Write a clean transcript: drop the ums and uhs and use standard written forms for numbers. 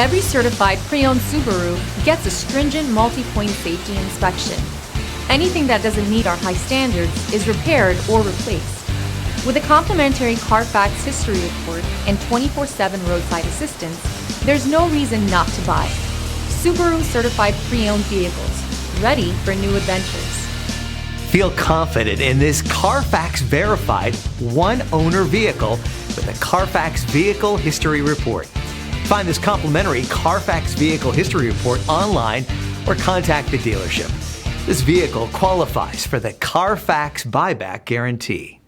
Every certified pre-owned Subaru gets a stringent multi-point safety inspection. Anything that doesn't meet our high standards is repaired or replaced. With a complimentary Carfax history report and 24/7 roadside assistance, there's no reason not to buy. Subaru certified pre-owned vehicles, ready for new adventures. Feel confident in this Carfax verified one-owner vehicle with a Carfax Vehicle History Report. Find this complimentary Carfax Vehicle History Report online or contact the dealership. This vehicle qualifies for the Carfax Buyback Guarantee.